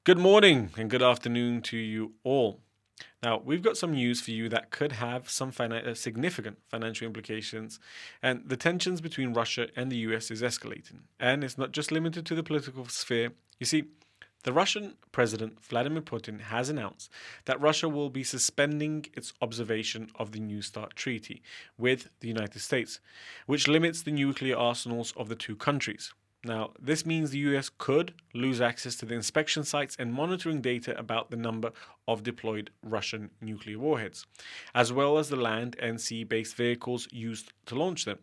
Good morning and good afternoon to you all. Now, we've got some news for you that could have some significant financial implications, and the tensions between Russia and the US is escalating. And it's not just limited to the political sphere. You see, the Russian President Vladimir Putin has announced that Russia will be suspending its observation of the New START treaty with the United States, which limits the nuclear arsenals of the two countries. Now, this means the US could lose access to the inspection sites and monitoring data about the number of deployed Russian nuclear warheads, as well as the land and sea based vehicles used to launch them.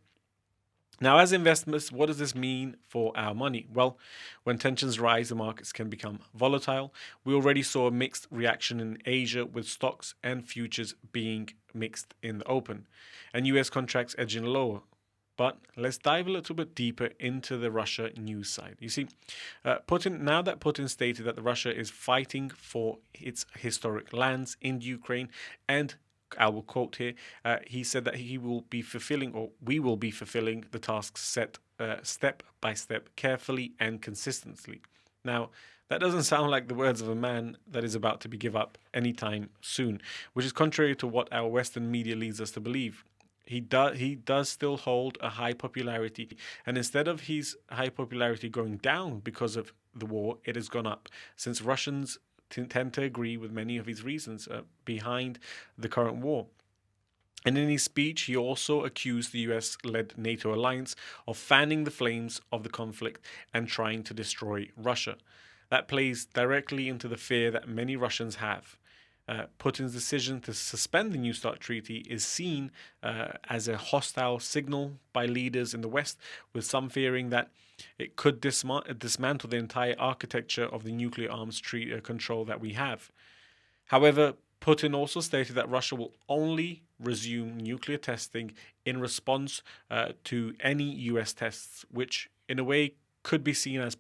Now, as investors, what does this mean for our money? Well, when tensions rise, the markets can become volatile. We already saw a mixed reaction in Asia with stocks and futures being mixed in the open, and US contracts edging lower. But let's dive a little bit deeper into the Russia news side. You see, now that Putin stated that Russia is fighting for its historic lands in Ukraine, and I will quote here, he said that he will be fulfilling, or we will be fulfilling the tasks set step by step, carefully and consistently. Now, that doesn't sound like the words of a man that is about to be give up anytime soon, which is contrary to what our Western media leads us to believe. He does still hold a high popularity, and instead of his high popularity going down because of the war, it has gone up, since Russians tend to agree with many of his reasons behind the current war. And in his speech, he also accused the US-led NATO alliance of fanning the flames of the conflict and trying to destroy Russia. That plays directly into the fear that many Russians have. Putin's decision to suspend the New START treaty is seen as a hostile signal by leaders in the West, with some fearing that it could dismantle the entire architecture of the nuclear arms control that we have. However, Putin also stated that Russia will only resume nuclear testing in response to any US tests, which in a way could be seen as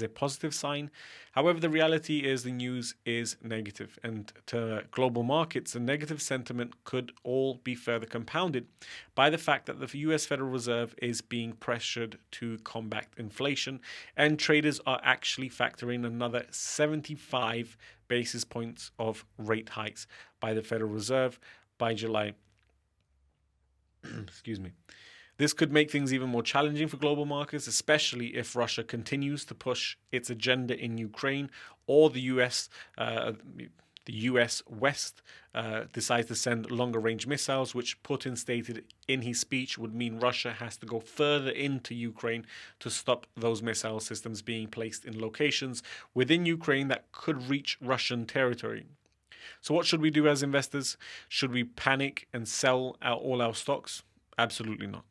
a positive sign. However, the reality is the news is negative, and to global markets, the negative sentiment could all be further compounded by the fact that the US Federal Reserve is being pressured to combat inflation, and traders are actually factoring another 75 basis points of rate hikes by the Federal Reserve by July. Excuse me. This could make things even more challenging for global markets, especially if Russia continues to push its agenda in Ukraine, or the US West decides to send longer-range missiles, which Putin stated in his speech would mean Russia has to go further into Ukraine to stop those missile systems being placed in locations within Ukraine that could reach Russian territory. So what should we do as investors? Should we panic and sell all our stocks? Absolutely not.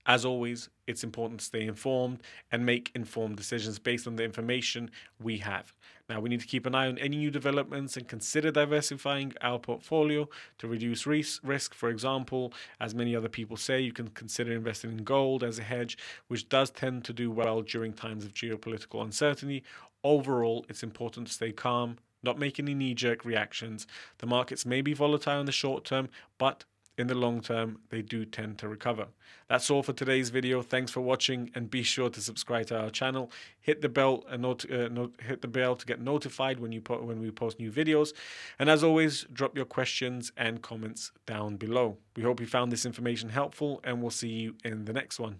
As always, it's important to stay informed and make informed decisions based on the information we have. Now, we need to keep an eye on any new developments and consider diversifying our portfolio to reduce risk. For example, as many other people say, you can consider investing in gold as a hedge, which does tend to do well during times of geopolitical uncertainty. Overall, it's important to stay calm, not make any knee-jerk reactions. The markets may be volatile in the short term, but in the long term, they do tend to recover. That's all for today's video. Thanks for watching, and be sure to subscribe to our channel. Hit the bell hit the bell to get notified when we post new videos. And as always, drop your questions and comments down below. We hope you found this information helpful, and we'll see you in the next one.